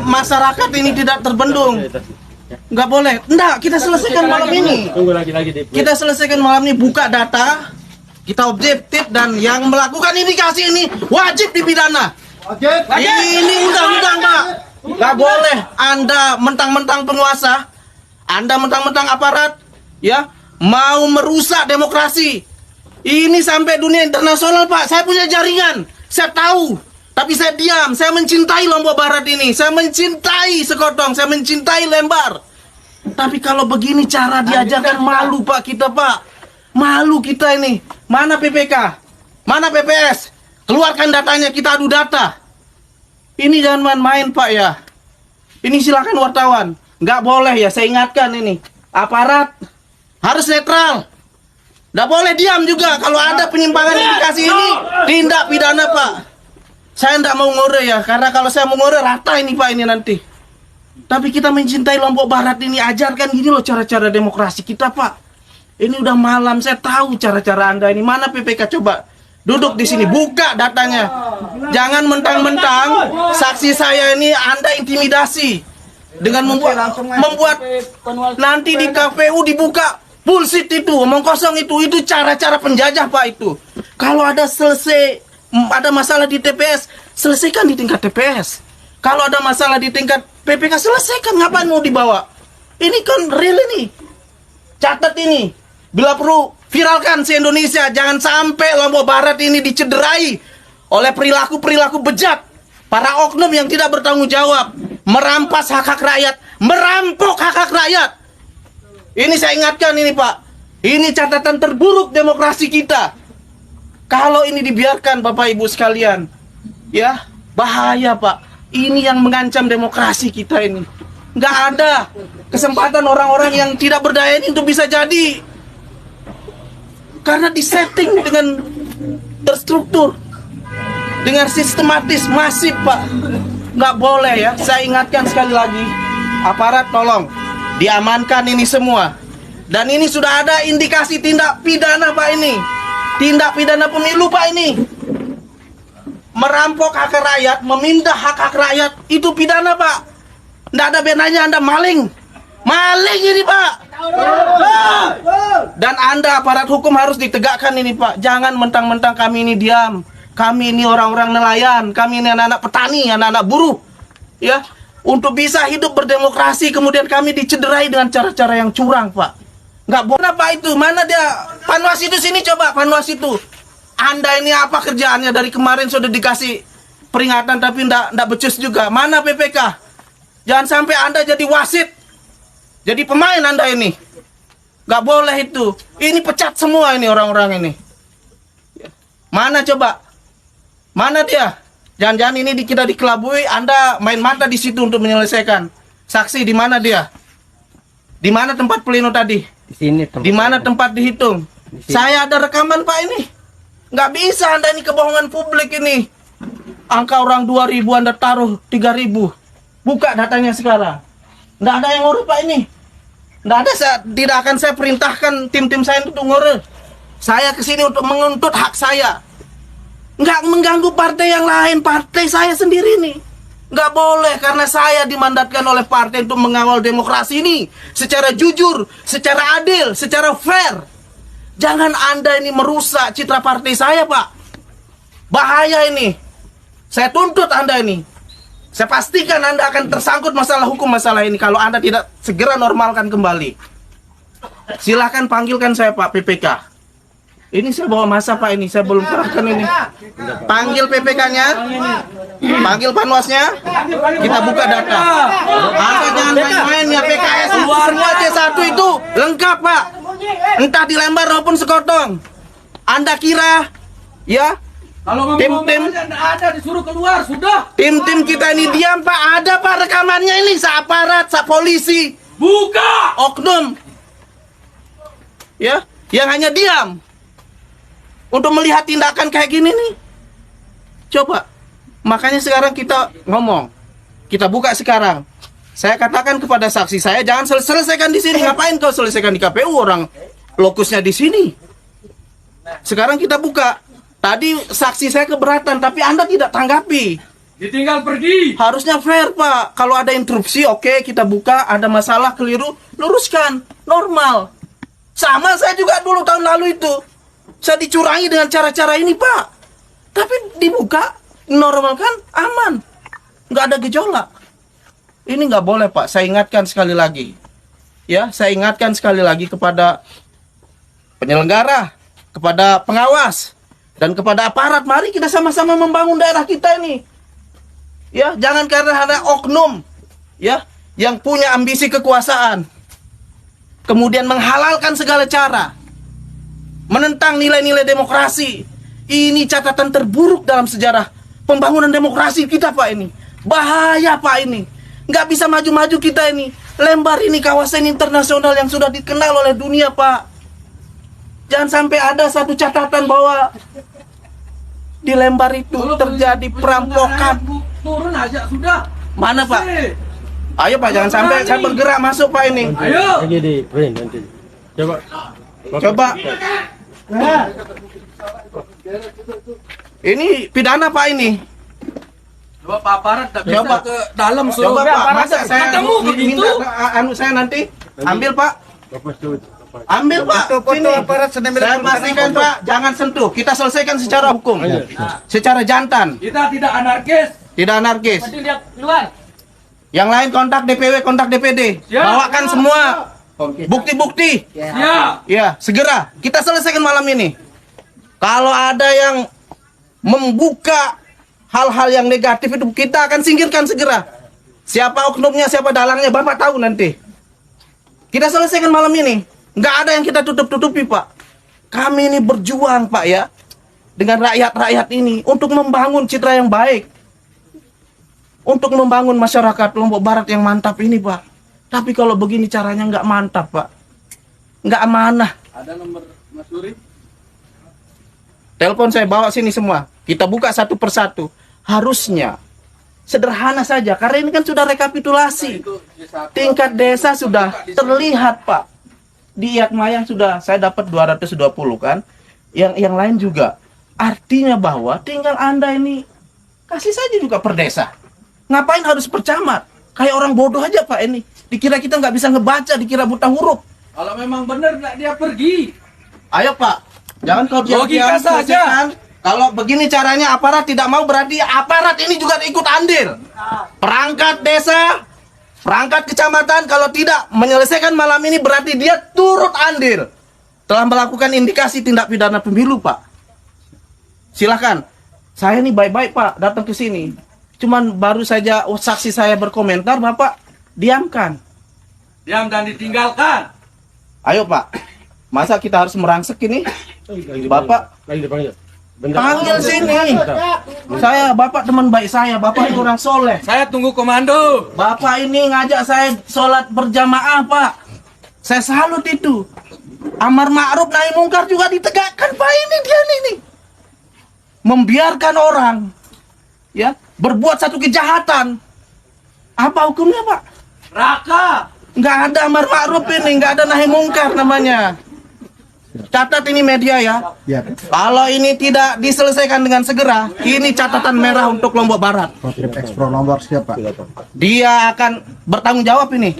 masyarakat ini tidak terbendung. Nggak boleh. Nggak, kita selesaikan malam ini. Kita selesaikan malam ini, buka data, kita objektif, dan yang melakukan indikasi ini wajib dipidana. Ini undang-undang, Pak. Nggak boleh Anda mentang-mentang penguasa, Anda mentang-mentang aparat, ya, mau merusak demokrasi. Ini sampai dunia internasional, Pak. Saya punya jaringan, saya tahu. Tapi saya diam, saya mencintai Lombok Barat ini. Saya mencintai Sekotong, saya mencintai Lembar. Tapi kalau begini cara diajarkan, malu Pak kita, Pak. Malu kita ini. Mana PPK? Mana PPS? Keluarkan datanya, kita adu data. Ini jangan main-main, Pak, ya. Ini silakan wartawan. Nggak boleh, ya, saya ingatkan ini. Aparat harus netral. Nggak boleh diam juga. Kalau ada penyimpangan indikasi ini, tindak pidana, Pak. Saya tidak mau ngore, ya, karena kalau saya mau ngore rata ini, Pak, ini nanti. Tapi kita mencintai Lombok Barat ini, ajarkan gini loh cara-cara demokrasi kita, Pak. Ini udah malam, saya tahu cara-cara Anda ini. Mana PPK, coba duduk di sini, buka datanya. Jangan mentang-mentang saksi saya ini Anda intimidasi dengan membuat nanti di KPU dibuka bullshit itu, omong kosong itu cara-cara penjajah, Pak, itu. Kalau ada ada masalah di TPS, selesaikan di tingkat TPS. Kalau ada masalah di tingkat PPK, selesaikan. Ngapain mau dibawa? Ini kan real ini. Catat ini. Bila perlu, viralkan se-Indonesia. Jangan sampai Lombok Barat ini dicederai oleh perilaku-perilaku bejat. Para oknum yang tidak bertanggung jawab. Merampas hak-hak rakyat. Merampok hak-hak rakyat. Ini saya ingatkan ini, Pak. Ini catatan terburuk demokrasi kita. Kalau ini dibiarkan, Bapak Ibu sekalian, ya, bahaya, Pak. Ini yang mengancam demokrasi kita ini. Nggak ada kesempatan orang-orang yang tidak berdaya ini untuk bisa jadi. Karena disetting dengan terstruktur, dengan sistematis, masif, Pak. Nggak boleh, ya. Saya ingatkan sekali lagi, aparat tolong diamankan ini semua. Dan ini sudah ada indikasi tindak pidana, Pak, ini. Tindak pidana pemilu, Pak, ini. Merampok hak rakyat, memindah hak-hak rakyat, itu pidana, Pak. Nggak ada bedanya Anda maling. Maling ini, Pak. Dan Anda, aparat hukum, harus ditegakkan ini, Pak. Jangan mentang-mentang kami ini diam. Kami ini orang-orang nelayan. Kami ini anak-anak petani, anak-anak buruh. Ya, untuk bisa hidup berdemokrasi, kemudian kami dicederai dengan cara-cara yang curang, Pak. Nggak boleh, Pak, itu. Mana dia? Panwas itu sini, coba. Panwas itu. Anda ini apa kerjaannya? Dari kemarin sudah dikasih peringatan, tapi nggak becus juga. Mana PPK? Jangan sampai Anda jadi wasit. Jadi pemain Anda ini. Nggak boleh itu. Ini pecat semua ini orang-orang ini. Mana coba? Mana dia? Jangan-jangan ini kita dikelabui, Anda main mata di situ untuk menyelesaikan. Saksi, di mana dia? Di mana tempat pleno tadi? Di sini. Di mana tempat dihitung? Saya ada rekaman, Pak, ini. Nggak bisa Anda ini kebohongan publik ini. Angka orang 2.000 Anda taruh 3.000. Buka datanya sekarang. Nggak ada yang ngurus, Pak, ini. Nggak ada, tidak akan saya perintahkan tim-tim saya untuk ngurus. Saya kesini untuk menuntut hak saya. Nggak mengganggu partai yang lain, partai saya sendiri nih. Nggak boleh, karena saya dimandatkan oleh partai untuk mengawal demokrasi ini secara jujur, secara adil, secara fair. Jangan Anda ini merusak citra partai saya, Pak. Bahaya ini. Saya tuntut Anda ini. Saya pastikan Anda akan tersangkut masalah hukum masalah ini kalau Anda tidak segera normalkan kembali. Silahkan panggilkan saya, Pak, PPK. Ini saya bawa masa, Pak, ini. Saya belum kerahkan ini. Panggil PPK-nya. Panggil panwasnya. Kita buka data. Anda jangan main-main ya, PKS. Semua C1 itu lengkap, Pak. Entah di Lembar maupun Sekotong. Anda kira, ya, tim-tim ada disuruh keluar, sudah. Tim-tim kita ini diam, Pak. Ada, Pak, rekamannya ini. Sa-aparat, sa-polisi. Buka! Oknum. Ya, yang hanya diam. Untuk melihat tindakan kayak gini nih. Coba. Makanya sekarang kita ngomong. Kita buka sekarang. Saya katakan kepada saksi saya, jangan selesaikan di sini. Ngapain kau selesaikan di KPU? Orang lokusnya di sini. Sekarang kita buka. Tadi saksi saya keberatan, tapi Anda tidak tanggapi. Ditinggal pergi. Harusnya fair, Pak. Kalau ada interupsi, oke, kita buka. Ada masalah, keliru, luruskan. Normal. Sama saya juga dulu tahun lalu itu. Saya dicurangi dengan cara-cara ini, Pak. Tapi dibuka, normal kan, aman. Nggak ada gejolak. Ini nggak boleh, Pak. Saya ingatkan sekali lagi. Ya, saya ingatkan sekali lagi kepada penyelenggara, kepada pengawas, dan kepada aparat. Mari kita sama-sama membangun daerah kita ini. Ya, jangan karena ada oknum ya yang punya ambisi kekuasaan kemudian menghalalkan segala cara, menentang nilai-nilai demokrasi. Ini catatan terburuk dalam sejarah pembangunan demokrasi kita, Pak. Ini bahaya, Pak. Ini nggak bisa maju-maju kita ini. Lembar ini kawasan internasional yang sudah dikenal oleh dunia, Pak. Jangan sampai ada satu catatan bahwa di Lembar itu terjadi perampokan. Turun aja sudah. Mana, Pak? Ayo, Pak, jangan sampai saya bergerak masuk, Pak, ini. Ayo. Lagi di print nanti. Coba. Ini pidana, Pak, ini. Coba Pak aparat tak bisa Coba. ke dalam suruh. Coba, Pak, masa saya Ketemu begitu. minta saya nanti ambil, Pak. Ambil, Pak. Sini. Saya pastikan, Pak, jangan sentuh. Kita selesaikan secara hukum. Secara jantan, Kita tidak anarkis. tidak anarkis. Lihat keluar. Yang lain kontak DPW, kontak DPD. Ya. Bawakan semua bukti-bukti. Ya. Ya, segera. Kita selesaikan malam ini. Kalau ada yang membuka hal-hal yang negatif itu, kita akan singkirkan segera. Siapa oknumnya, siapa dalangnya, Bapak tahu nanti. Kita selesaikan malam ini. Nggak ada yang kita tutup-tutupi, Pak. Kami ini berjuang, Pak, ya, dengan rakyat-rakyat ini untuk membangun citra yang baik. Untuk membangun masyarakat Lombok Barat yang mantap ini, Pak. Tapi kalau begini caranya nggak mantap, Pak. Nggak amanah. Ada nomor Mas Suri? Telepon saya bawa sini semua. Kita buka satu persatu. Harusnya sederhana saja. Karena ini kan sudah rekapitulasi. Tingkat desa sudah terlihat, Pak. Di Iatmayang sudah saya dapat 220 kan. Yang lain juga. Artinya bahwa tinggal Anda ini kasih saja juga per desa. Ngapain harus per camat? Kayak orang bodoh aja, Pak, ini. Dikira kita nggak bisa ngebaca, dikira buta huruf. Kalau memang benar dia pergi. Ayo, Pak. Jangan kau Logika diam-diam saja. selesaikan. Kalau begini caranya aparat tidak mau, berarti aparat ini juga ikut andil. Perangkat desa, perangkat kecamatan kalau tidak menyelesaikan malam ini berarti dia turut andil. Telah melakukan indikasi tindak pidana pemilu, Pak. Silahkan. Saya ini baik-baik, Pak, datang ke sini. Cuman baru saja saksi saya berkomentar, Bapak diamkan. Diam dan ditinggalkan. Ayo, Pak. Masa kita harus merangsek ini? Bapak Lagi dipanggil. panggil sini. Saya, Bapak teman baik saya. Bapak ini orang soleh. Saya tunggu komando. Bapak ini ngajak saya sholat berjamaah, Pak. Saya salut itu. Amar ma'ruf nahi mungkar juga ditegakkan, Pak. Ini dia nih. Membiarkan orang ya berbuat satu kejahatan. Apa hukumnya, Pak? Raka. Nggak ada amar ma'ruf ini, nggak ada nahi mungkar namanya. Catat ini media ya. Kalau ini tidak diselesaikan dengan segera, ini catatan merah untuk Lombok Barat. Ekspro nomor siapa? Dia akan bertanggung jawab ini.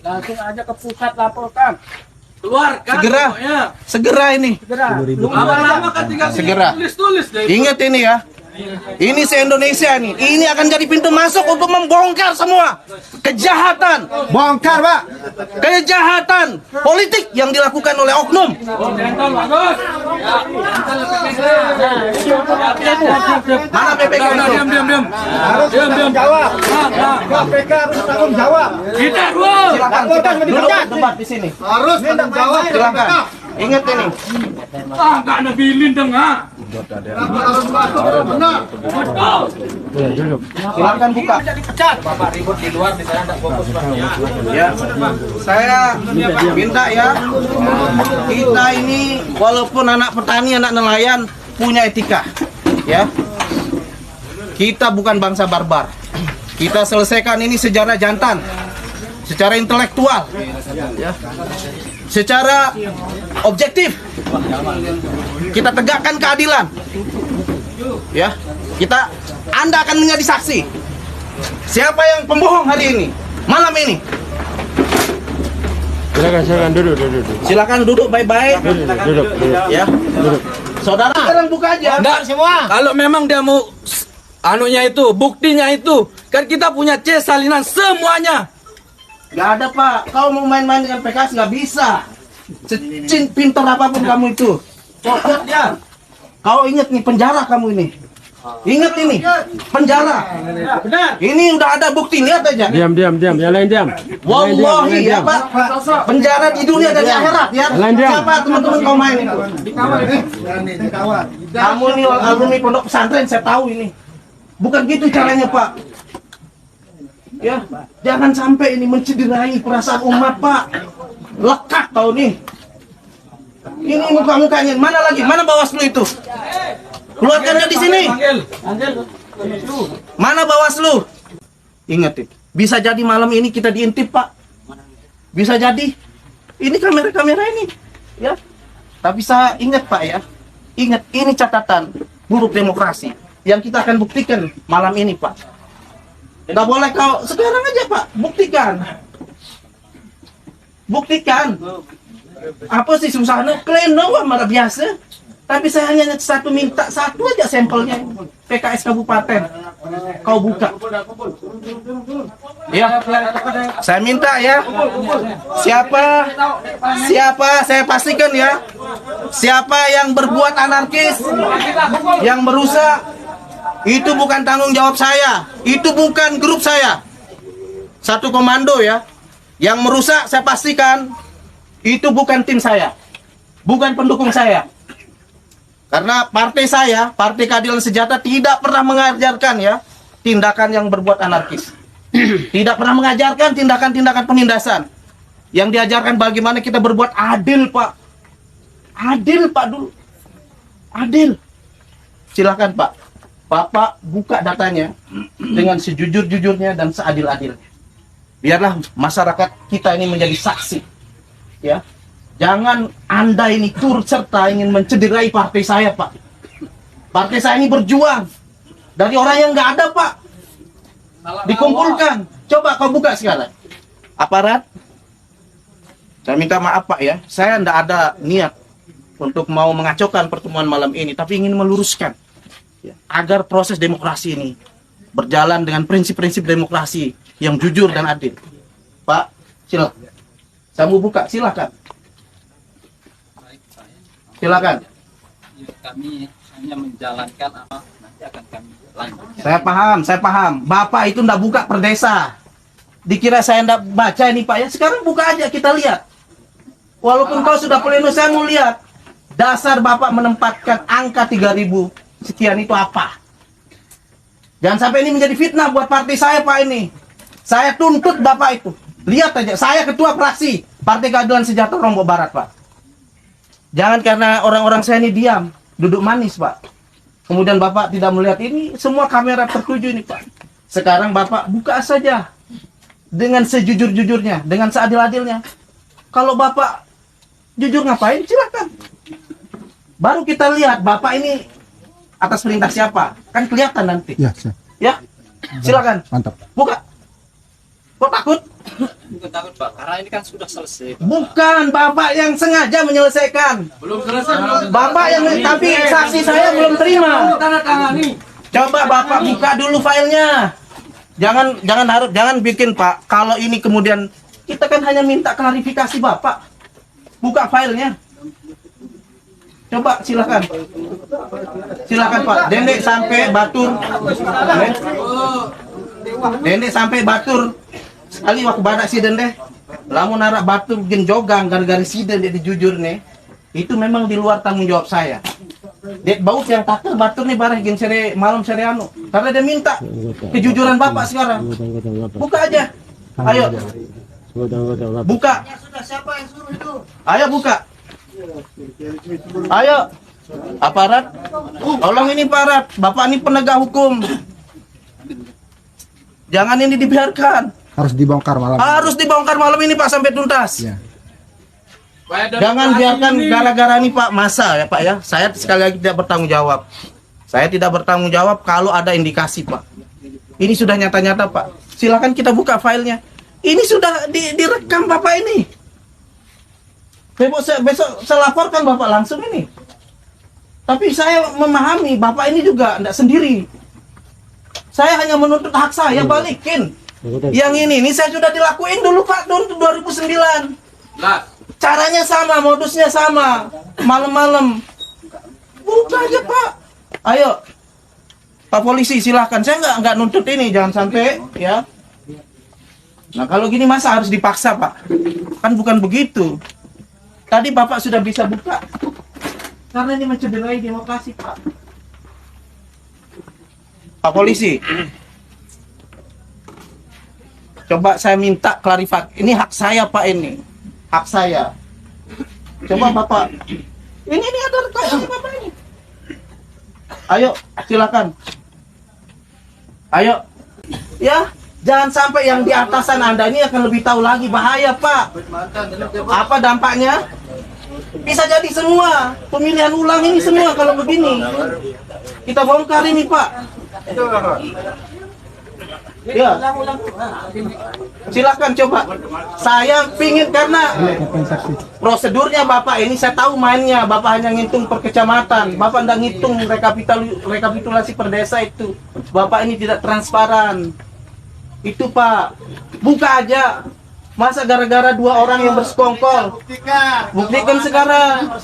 Langsung aja ke pusat laporkan. Keluarkan Segera. pokoknya. Segera ini. Lama-lama kan tinggal Segera. tulis-tulis deh. Ingat ini ya. Ini se-Indonesia nih. Ini akan jadi pintu masuk untuk membongkar semua kejahatan. Bongkar, Pak. Kejahatan politik yang dilakukan oleh oknum. Oh, Denton bagus. Mana PPK itu? Diam. Harus tanggung jawab. KPK harus tanggung jawab. Kita dulu. Silakan kita duduk debat di sini. Harus tanggung jawab. Silakan. Ingat ini. Nggak ada bilin dong, Harus masuk, benar. Betul. Silakan buka. Bapak ribut di luar, di sana nggak fokus Ya. Saya minta ya. Kita ini walaupun anak petani, anak nelayan punya etika. Ya. Kita bukan bangsa barbar. Kita selesaikan ini secara jantan, secara intelektual, ya. Secara objektif. Kita tegakkan keadilan. Ya. Anda akan menjadi saksi. Siapa yang pembohong hari ini? Malam ini. Silakan duduk. Silakan duduk baik-baik. Duduk. Ya. Saudara, sekarang buka aja. Enggak semua. Kalau memang dia mau anunya itu, buktinya itu, kan kita punya C salinan semuanya. Gak ada Pak. Kau mau main-main dengan PKS nggak bisa. Pintar apapun kamu itu. Lihat dia. Kau ingat nih penjara kamu ini. Ingat ini penjara. Benar. Ini udah ada bukti, lihat aja. Diam. Yang lain diam. Wallahi ya Pak. Penjara di dunia dan di akhirat ya. Lain dia. Siapa teman-teman kau main itu? Kamu ini alumni pondok pesantren, saya tahu ini. Bukan gitu caranya Pak. Ya, jangan sampai ini mencederai perasaan umat Pak. Lekak kau nih. Ini muka-mukanya. Mana lagi? Mana Bawaslu itu? Keluarkannya di sini. Mana Bawaslu? Ingat itu. Bisa jadi malam ini kita diintip Pak. Bisa jadi. Ini kamera-kamera ini. Ya. Tapi saya ingat Pak ya. Ingat ini catatan buruk demokrasi yang kita akan buktikan malam ini Pak. Nggak boleh kau sekarang aja Pak. Buktikan. Apa sih susahnya? Kleno marah biasa. Tapi saya hanya minta satu aja sampelnya. PKS Kabupaten. Kau buka. Ya. Saya minta ya. Siapa saya pastikan ya. Siapa yang berbuat anarkis, yang merusak, itu bukan tanggung jawab saya. Itu bukan grup saya. Satu komando ya. Yang merusak saya pastikan itu bukan tim saya. Bukan pendukung saya. Karena partai saya, Partai Keadilan Sejahtera tidak pernah mengajarkan ya tindakan yang berbuat anarkis. Tidak pernah mengajarkan tindakan-tindakan penindasan. Yang diajarkan bagaimana kita berbuat adil, Pak. Adil, Pak dulu. Adil. Silakan, Pak. Bapak buka datanya dengan sejujur-jujurnya dan seadil-adilnya. Biarlah masyarakat kita ini menjadi saksi. Ya. Jangan Anda ini turut serta ingin mencederai partai saya, Pak. Partai saya ini berjuang dari orang yang nggak ada, Pak. Dikumpulkan. Coba kau buka sekarang. Aparat. Saya minta maaf, Pak ya. Saya nggak ada niat untuk mau mengacaukan pertemuan malam ini, tapi ingin meluruskan ya, agar proses demokrasi ini berjalan dengan prinsip-prinsip demokrasi yang jujur dan adil. Pak, silakan. Saya mau buka, silakan. Silakan. Kami hanya menjalankan apa nanti akan kami lanjutkan. Saya paham. Bapak itu ndak buka per desa. Dikira saya ndak baca ini Pak ya. Sekarang buka aja kita lihat. Walaupun kau sudah pleno, saya mau lihat. Dasar Bapak menempatkan angka 3.000 sekian itu apa? Jangan sampai ini menjadi fitnah buat partai saya Pak ini. Saya tuntut Bapak itu. Lihat aja, saya ketua fraksi Partai Keadilan Sejahtera Lombok Barat Pak. Jangan karena orang-orang saya ini diam, duduk manis Pak. Kemudian Bapak tidak melihat ini, semua kamera tertuju ini Pak. Sekarang Bapak buka saja dengan sejujur-jujurnya, dengan seadil-adilnya. Kalau Bapak jujur ngapain, silakan. Baru kita lihat Bapak ini atas perintah siapa, kan kelihatan nanti. Ya, siap. Ya, silakan. Mantap. Buka. Kok takut? Bukan takut Pak, karena ini kan sudah selesai. Bukan, Bapak yang sengaja menyelesaikan. Belum selesai. Bapak yang, tapi saksi saya belum terima. Tanda tangani. Coba Bapak buka dulu filenya. Jangan bikin Pak. Kalau ini kemudian kita kan hanya minta klarifikasi Bapak. Buka filenya. Coba silakan. Silakan Pak. Dendek sampai Batur. Dendek sampai Batur. Sekali waktu badak siden deh. Lamun narak Batur bikin jogang gara-gara siden dia dijujur nih. Itu memang di luar tanggung jawab saya. Dek baut yang takut Batur nih barang gin sere malam sere anu. Karena dia minta kejujuran Bapak sekarang. Buka aja. Ayo. Buka. Ayo buka. Ayo. Aparat. Tolong ini aparat. Bapak ini penegak hukum. Jangan ini dibiarkan. Harus dibongkar malam. Harus dibongkar malam ini Pak sampai tuntas. Ya. Jangan biarkan gara-gara ini Pak masa ya Pak ya. Saya sekali lagi tidak bertanggung jawab. Saya tidak bertanggung jawab kalau ada indikasi, Pak. Ini sudah nyata-nyata, Pak. Silakan kita buka filenya. Ini sudah direkam Bapak ini. Besok saya laporkan Bapak langsung ini. Tapi saya memahami Bapak ini juga tidak sendiri. Saya hanya menuntut hak saya, balikin. Yang ini saya sudah dilakuin dulu Pak, dulu 2009. Caranya sama, modusnya sama. Malam-malam. Buka aja Pak. Ayo. Pak polisi silahkan. Saya nggak nuntut ini, jangan sampai ya. Nah kalau gini masa harus dipaksa Pak? Kan bukan begitu. Tadi Bapak sudah bisa buka. Karena ini mencederai demokrasi Pak. Pak polisi. Coba saya minta klarifikasi. Ini hak saya Pak ini. Hak saya. Coba Bapak. Ini ada rekaman Bapak ini. Ayo silakan. Ayo. Ya. Jangan sampai yang di atasan Anda ini akan lebih tahu lagi, bahaya Pak. Apa dampaknya? Bisa jadi semua pemilihan ulang ini semua kalau begini. Kita bongkar ini Pak. Ya. Silakan coba. Saya pingin karena prosedurnya Bapak ini saya tahu mainnya. Bapak hanya ngitung per kecamatan. Bapak tidak ngitung rekapitulasi per desa itu. Bapak ini tidak transparan. Itu Pak, buka aja. Masa gara-gara 2 orang yang bersekongkol? Buktikan sekarang.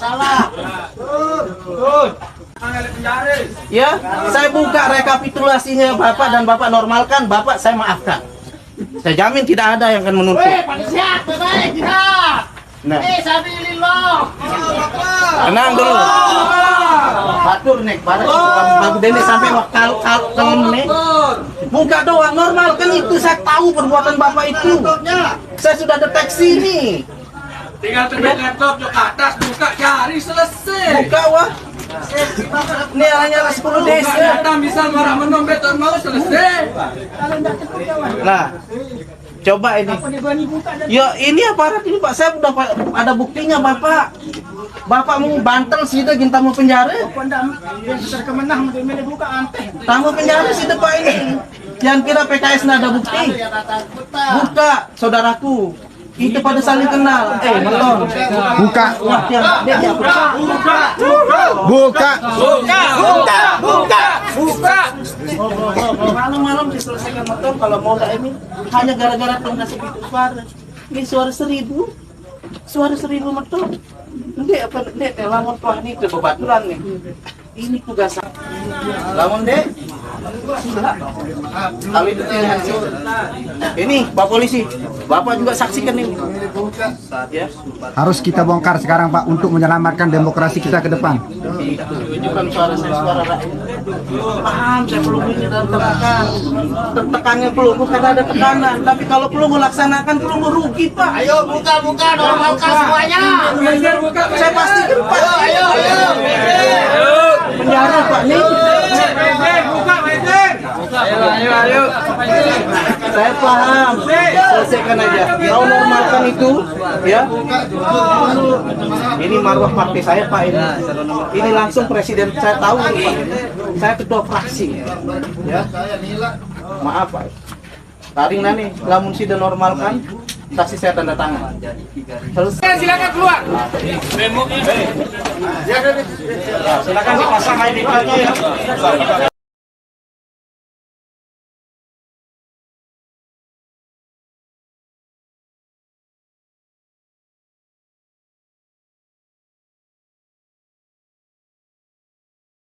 Ya, saya buka rekapitulasinya Bapak dan Bapak normalkan, Bapak saya maafkan. Saya jamin tidak ada yang akan menuntut. Nah. Tenang dulu. Batur nek, Bapak Dene sampai kalau nek. Buka doang normal kan itu saya tahu perbuatan Bapak itu. Saya sudah deteksi ini. Tinggal terbit laptop ke atas, buka, cari, selesai. Buka wah. Ini hanya 10 desa. Kita bisa marah menombet mau selesai. Nah, coba ini. Ya ini aparat ini Pak, saya udah ada buktinya Bapak. Bapak mau bantel sih itu kita mau penjara. Tamu penjara sih Pak ini. Yang kira PKS nggak ada bukti. Buka, saudaraku. Itu pada saling kenal. Melon. Buka. Buka. Malam-malam diselesaikan motor kalau mau ini hanya gara-gara kasih itu suara. Ini suara 1000. Suara 1000 motor. Ndek, lamun Pak ini kebetulan nih. Ini tugas. Lamun Dek. Kalau itu pilihan sih. Ini Pak polisi, Bapak juga saksikan ini. Ya. Harus kita bongkar sekarang Pak untuk menyelamatkan demokrasi kita ke depan. Tunjukkan suara saya, suara rakyat. Paham, saya peluru ini dalam tekanan. Tekannya peluru karena ada tekanan. Tapi kalau peluru laksanakan peluru rugi Pak. Ayo buka normalkan semuanya. Saya pastikan Pak. Ayo. Penjara Pak nih. Ayo. Saya paham. Selesaikan aja. Mau normalkan itu, ya. Ini marwah partai saya Pak ini. Ini langsung presiden saya tahu ini Pak. Saya ketua fraksi, ya. Maaf Pak. Taring nani, lamun sudah normalkan, saksi saya tanda tangan. Selesai. Silakan keluar. Silakan dipasang ID-nya ya.